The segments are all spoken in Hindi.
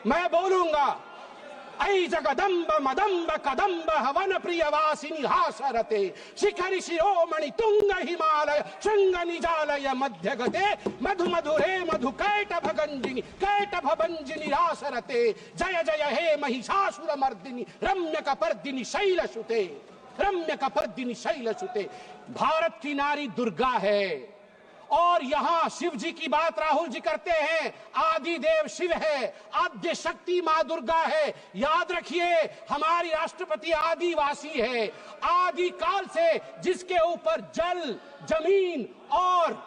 मैं बोलूंगा, ऐ जगदम्ब मदम्ब कदम्ब हवन प्रिय वासिनी हासरते शिखरि शिरोमणि तुंग हिमालय शृंग निजालय मध्य गते मधु मधुरे मधु कैटभ भंजिनी रासरते जय जय हे महिषासुर मर्दिनी रम्य कपर्दिनी शैलसुते भारत की नारी दुर्गा है। और यहाँ शिव जी की बात राहुल जी करते हैं, आदि देव शिव है, आद्य शक्ति माँ दुर्गा है। याद रखिए, हमारी राष्ट्रपति आदिवासी है, आदि काल से जिसके ऊपर जल जमीन और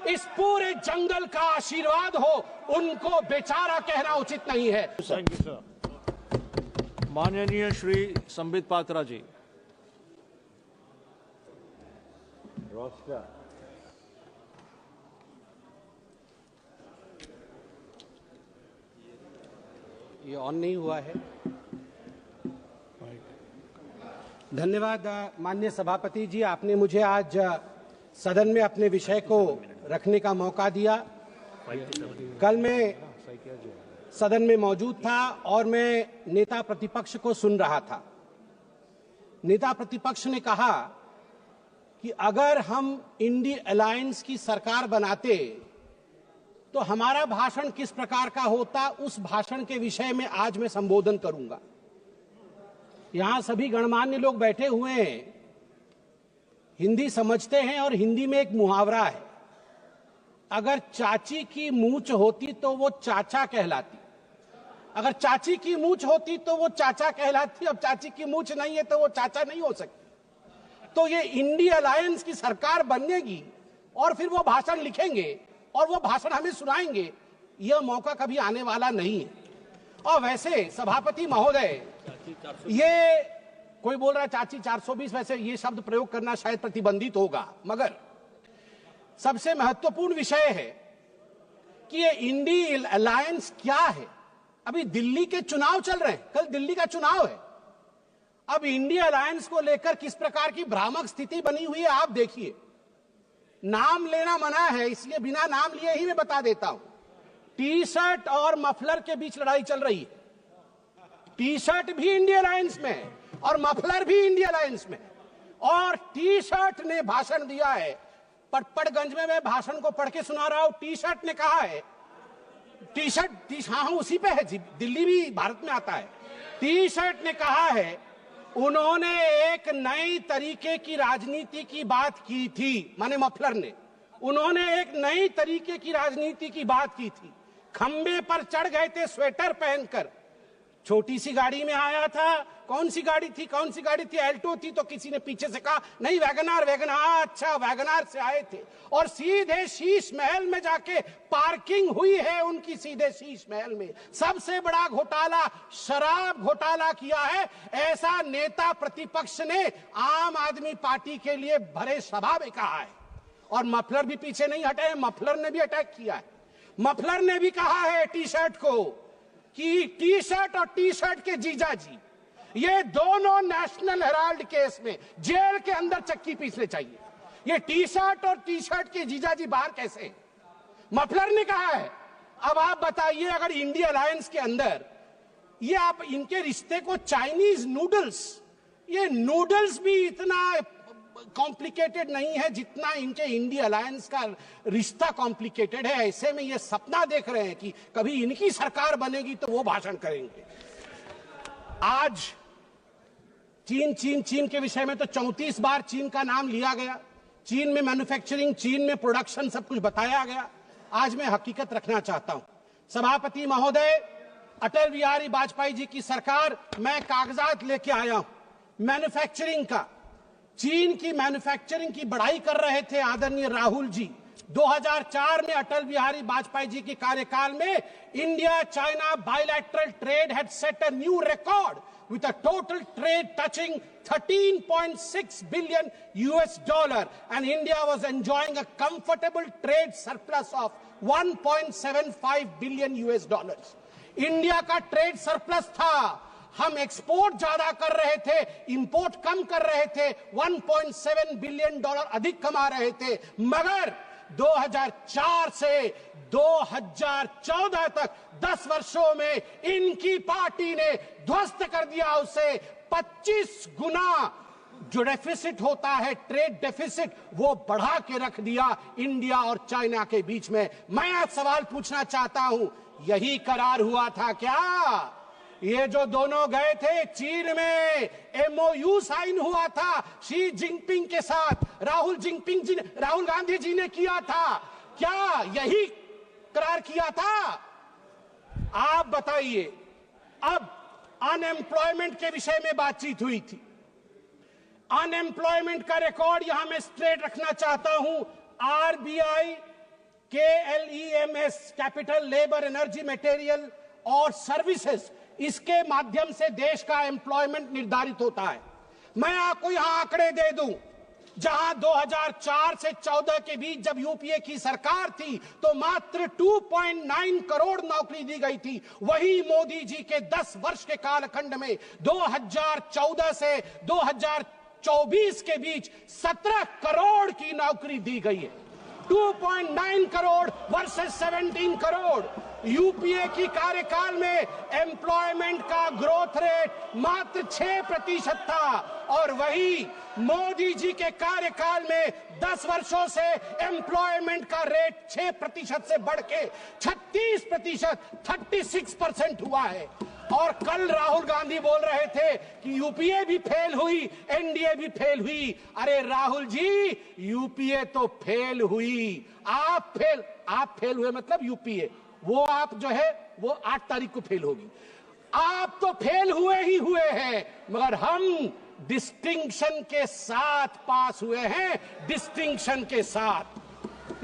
इस पूरे जंगल का आशीर्वाद हो, उनको बेचारा कहना उचित नहीं है। Thank you sir. माननीय श्री संबित पात्रा जी। ये ऑन नहीं हुआ है। धन्यवाद माननीय सभापति जी, आपने मुझे आज सदन में अपने विषय को रखने का मौका दिया। कल मैं सदन में मौजूद था और मैं नेता प्रतिपक्ष को सुन रहा था। नेता प्रतिपक्ष ने कहा कि अगर हम इंडी अलायंस की सरकार बनाते तो हमारा भाषण किस प्रकार का होता, उस भाषण के विषय में आज मैं संबोधन करूंगा। यहां सभी गणमान्य लोग बैठे हुए हैं, हिंदी समझते हैं और हिंदी में एक मुहावरा है, अगर चाची की मूंछ होती तो वो चाचा कहलाती, अगर चाची की मूंछ होती तो वो चाचा कहलाती, अब चाची की मूंछ नहीं है तो वो चाचा नहीं हो सकती। तो ये इंडी अलायंस की सरकार बनेगी और फिर वो भाषण लिखेंगे और वो भाषण हमें सुनाएंगे, यह मौका कभी आने वाला नहीं है। और वैसे सभापति महोदय, ये कोई बोल रहा है चाची 420, वैसे ये शब्द प्रयोग करना शायद प्रतिबंधित होगा, मगर सबसे महत्वपूर्ण विषय है कि ये इंडी अलायंस क्या है। अभी दिल्ली के चुनाव चल रहे हैं, कल दिल्ली का चुनाव है। अब इंडी अलायंस को लेकर किस प्रकार की भ्रामक स्थिति बनी हुई है आप देखिए। नाम लेना मना है, इसलिए बिना नाम लिए ही मैं बता देता हूं। टी शर्ट और मफलर के बीच लड़ाई चल रही है। टी शर्ट भी इंडिया अलायंस में है और मफलर भी इंडिया अलायंस में है। और टी शर्ट ने भाषण दिया है, पटपड़गंज में मैं भाषण को पढ़ के सुना रहा हूं। टी शर्ट ने कहा है, टी शर्ट हाँ उसी पे है जी, दिल्ली भी भारत में आता है। टी शर्ट ने कहा है, उन्होंने एक नई तरीके की राजनीति की बात की थी, माने मफलर ने, उन्होंने एक नई तरीके की राजनीति की बात की थी। खंबे पर चढ़ गए थे स्वेटर पहनकर, छोटी सी गाड़ी में आया था। कौन सी गाड़ी थी? एल्टो थी। तो किसी ने पीछे से कहा नहीं वैगनार। अच्छा वैगनार से आए थे और सीधे शीश महल में जाके पार्किंग हुई है उनकी, सीधे शीश महल में। सबसे बड़ा घोटाला शराब घोटाला किया है, ऐसा नेता प्रतिपक्ष ने आम आदमी पार्टी के लिए भरे सभा में कहा है। और मफलर भी पीछे नहीं हटे, मफलर ने भी अटैक किया है। मफलर ने भी कहा है टी शर्ट को कि टी शर्ट और टी शर्ट के जीजा जी, ये दोनों नेशनल हेराल्ड केस में जेल के अंदर चक्की पीसने चाहिए। ये टी शर्ट और टी शर्ट के जीजा जी बाहर कैसे? मफलर ने कहा है। अब आप बताइए, अगर इंडिया अलायंस के अंदर ये आप इनके रिश्ते को चाइनीज नूडल्स, ये नूडल्स भी इतना कॉम्प्लिकेटेड नहीं है जितना इनके इंडिया अलायंस का रिश्ता कॉम्प्लिकेटेड है। ऐसे में ये सपना देख रहे हैं कि कभी इनकी सरकार बनेगी तो वो भाषण करेंगे। आज चीन के विषय में तो 34 बार चीन का नाम लिया गया, चीन में मैन्युफैक्चरिंग, चीन में प्रोडक्शन, सब कुछ बताया गया। आज मैं हकीकत रखना चाहता हूं। सभापति महोदय, अटल बिहारी वाजपेयी जी की सरकार, मैं कागजात लेके आया हूं मैन्युफैक्चरिंग का। चीन की मैन्युफैक्चरिंग की बढ़ाई कर रहे थे आदरणीय राहुल जी। 2004 में अटल बिहारी वाजपेयी जी के कार्यकाल में India China bilateral trade had set a new record with a total trade touching $13.6 billion and India was enjoying a comfortable trade surplus of $1.75 billion। India का ट्रेड सरप्लस था, हम एक्सपोर्ट ज्यादा कर रहे थे, इंपोर्ट कम कर रहे थे, $1.7 बिलियन अधिक कमा रहे थे। मगर 2004 से 2014 तक 10 वर्षों में इनकी पार्टी ने ध्वस्त कर दिया उसे। 25 गुना जो डेफिसिट होता है, ट्रेड डेफिसिट, वो बढ़ा के रख दिया इंडिया और चाइना के बीच में। मैं आज सवाल पूछना चाहता हूं, यही करार हुआ था क्या? ये जो दोनों गए थे चीन में, MOU साइन हुआ था शी जिनपिंग के साथ, राहुल गांधी जी ने किया था क्या? यही करार किया था? आप बताइए। अब अनएम्प्लॉयमेंट के विषय में बातचीत हुई थी। अनएम्प्लॉयमेंट का रिकॉर्ड यहां मैं स्ट्रेट रखना चाहता हूं। RBI KLEMS, capital, labour, energy, material और सर्विसेज, इसके माध्यम से देश का एम्प्लॉयमेंट निर्धारित होता है। मैं आपको यहां आंकड़े दे दूं, जहां 2004 से 14 के बीच जब यूपीए की सरकार थी तो मात्र 2.9 करोड़ नौकरी दी गई थी। वही मोदी जी के 10 वर्ष के कालखंड में 2014 से 2024 के बीच 17 करोड़ की नौकरी दी गई है। 2.9 करोड़ वर्सेस 17 करोड़। यूपीए की कार्यकाल में एम्प्लॉयमेंट का ग्रोथ रेट मात्र 6% था और वही मोदी जी के कार्यकाल में 10 वर्षों से एम्प्लॉयमेंट का रेट 6% से बढ़ के 36%, 36% हुआ है। और कल राहुल गांधी बोल रहे थे कि यूपीए भी फेल हुई, एनडीए भी फेल हुई। अरे राहुल जी, यूपीए तो फेल हुई, आप फेल हुए, मतलब यूपीए, वो आप जो है वो 8 तारीख को फेल होगी। आप तो फेल हुए ही हुए हैं, मगर हम डिस्टिंक्शन के साथ पास हुए हैं, डिस्टिंक्शन के साथ।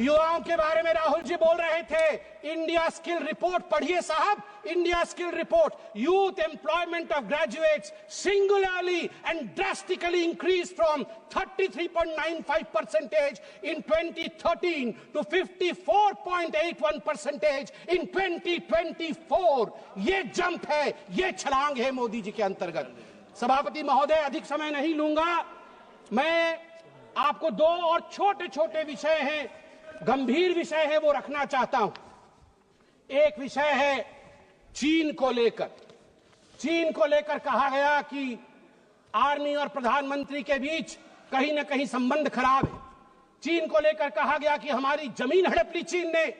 युवाओं के बारे में राहुल जी बोल रहे थे। इंडिया स्किल रिपोर्ट पढ़िए साहब, India skill report. Youth employment of graduates singularly and drastically increase from 33.95% in 2013 to 54.81% in 2024। ये जंप है, ये छलांग है मोदी जी के अंतर्गत। सभापति महोदय, अधिक समय नहीं लूंगा। मैं आपको 2 और छोटे छोटे विषय हैं, गंभीर विषय है, वो रखना चाहता हूं। एक विषय है चीन को लेकर। चीन को लेकर कहा गया कि आर्मी और प्रधानमंत्री के बीच कहीं ना कहीं संबंध खराब है। चीन को लेकर कहा गया कि हमारी जमीन हड़प ली चीन ने।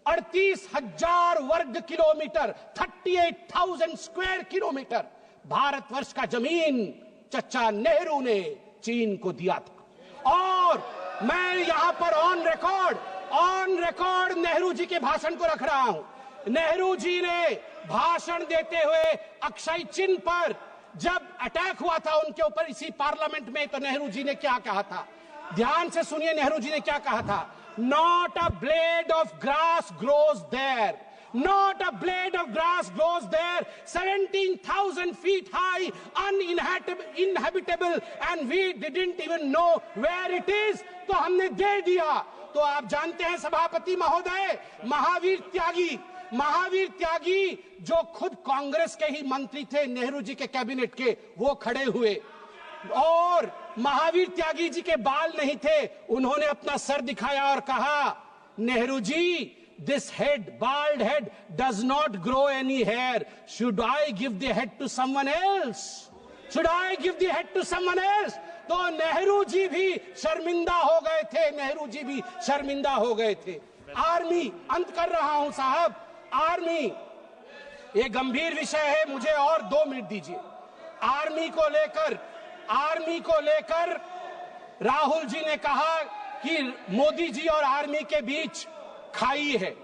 38,000 वर्ग किलोमीटर, 38,000 स्क्वायर किलोमीटर भारतवर्ष का जमीन चचा नेहरू ने चीन को दिया था। और मैं यहां पर ऑन रिकॉर्ड नेहरू जी के भाषण को रख रहा हूं। नेहरू जी ने भाषण देते हुए अक्षय चिन्ह पर जब अटैक हुआ था उनके ऊपर इसी पार्लियामेंट में, तो नेहरू जी ने क्या कहा था? ध्यान से सुनिए, नेहरू जी ने क्या कहा था? Not a blade of grass grows there, not a blade of grass grows there, 17,000 feet high, uninhabitable, and we didn't even know where it is। तो हमने दे दिया। तो आप जानते हैं सभापति महोदय, महावीर त्यागी जो खुद कांग्रेस के ही मंत्री थे, नेहरू जी के कैबिनेट के, वो खड़े हुए और महावीर त्यागी जी के बाल नहीं थे, उन्होंने अपना सर दिखाया और कहा, Nehru ji, this head, bald head, does not grow any hair. Should I give the head to someone else? Should I give the head to someone else? तो नेहरू जी भी शर्मिंदा हो गए थे, आर्मी, अंत कर रहा हूं साहब, आर्मी ये गंभीर विषय है, मुझे और 2 मिनट दीजिए। आर्मी को लेकर राहुल जी ने कहा कि मोदी जी और आर्मी के बीच खाई है।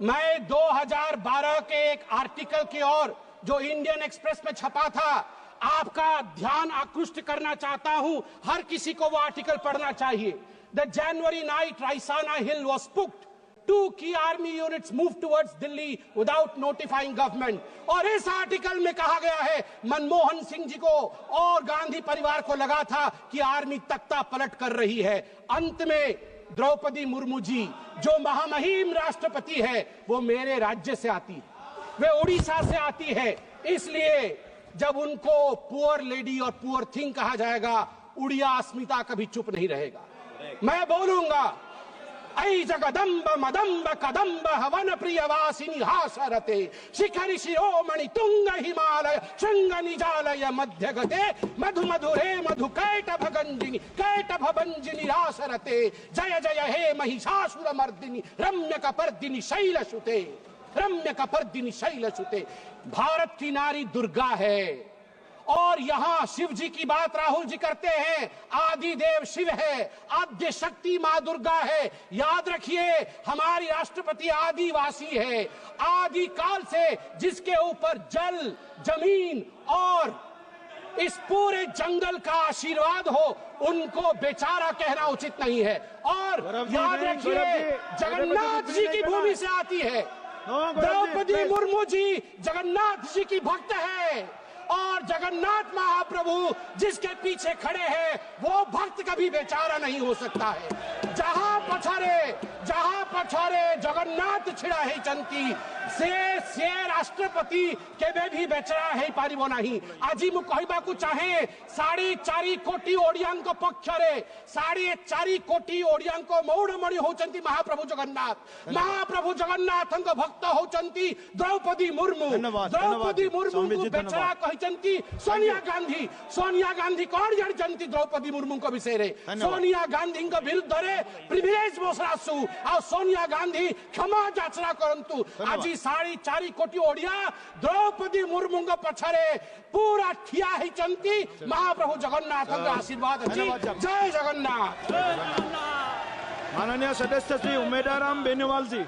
मैं 2012 के एक आर्टिकल की ओर जो इंडियन एक्सप्रेस में छपा था, आपका ध्यान आकृष्ट करना चाहता हूं। हर किसी को वो आर्टिकल पढ़ना चाहिए। The January night Raisina Hill was spooked, 2 key army units moved towards Delhi without notifying government। और इस आर्टिकल में कहा गया है, मनमोहन सिंह जी को और गांधी परिवार को लगा था कि आर्मी तख्ता पलट कर रही है। अंत में द्रौपदी मुर्मू जी, जो महामहिम राष्ट्रपति है, वो मेरे राज्य से आती है, वे उड़ीसा से आती है। इसलिए जब उनको पुअर लेडी और पुअर थिंग कहा जाएगा, उड़िया अस्मिता कभी चुप नहीं रहेगा। मैं बोलूंगा ऐ जगदम्ब मदम्ब कदम्ब हवन प्रियवासिनी हासरते शिखरि शिरोमणि तुंग हिमालय शृंग निजालय मध्य गते मधु मधुरे मधु कैटभ गंजिनी कैटभ भंजिनी रासरते जय जय हे महिषासुर मर्दिनी रम्य कपर्दिनी शैलसुते रम्य कपर्दिनी शैलसुते। भारत की नारी दुर्गा है और यहाँ शिव जी की बात राहुल जी करते हैं। आदि देव शिव है, आद्य शक्ति माँ दुर्गा है। याद रखिए हमारी राष्ट्रपति आदिवासी है। आदि काल से जिसके ऊपर जल जमीन और इस पूरे जंगल का आशीर्वाद हो उनको बेचारा कहना उचित नहीं है। और याद रखिए जगन्नाथ जी की भूमि से आती है। द्रौपदी मुर्मू जी जगन्नाथ जी की भक्त है और जगन्नाथ महाप्रभु जिसके पीछे खड़े हैं वो भक्त कभी बेचारा नहीं हो सकता है। जहां पछारे जगन्नाथ छिड़ा है चंती से राष्ट्रपति केबे भी बेचारा है पारिबो नहीं। আজি मु कहबाकू चाहे 4.5 कोटी ओडियांक पक्षरे 4.5 कोटी ओडियांक मौड़मणि होचंती महाप्रभु जगन्नाथ। महाप्रभु जगन्नाथंक भक्त होचंती द्रौपदी मुर्मू। द्रौपदी मुर्मू को बेचारा कहचंती सोनिया गांधी कौन जानती द्रौपदी मुर्मू को विषय रे। सोनिया गांधी को विरुद्ध रे प्रिविलेज बसरासु आ सोनिया गांधी क्षमा याचना करंतु। आज 4.5 कोटी ओडिया द्रौपदी मुर्मू पछरे पूरा ठिया ही चंती महाप्रभु जगन्नाथ आशीर्वाद अच्छी। जय जगन्नाथ। माननीय सदस्य श्री उमेदराम बेनीवाल जी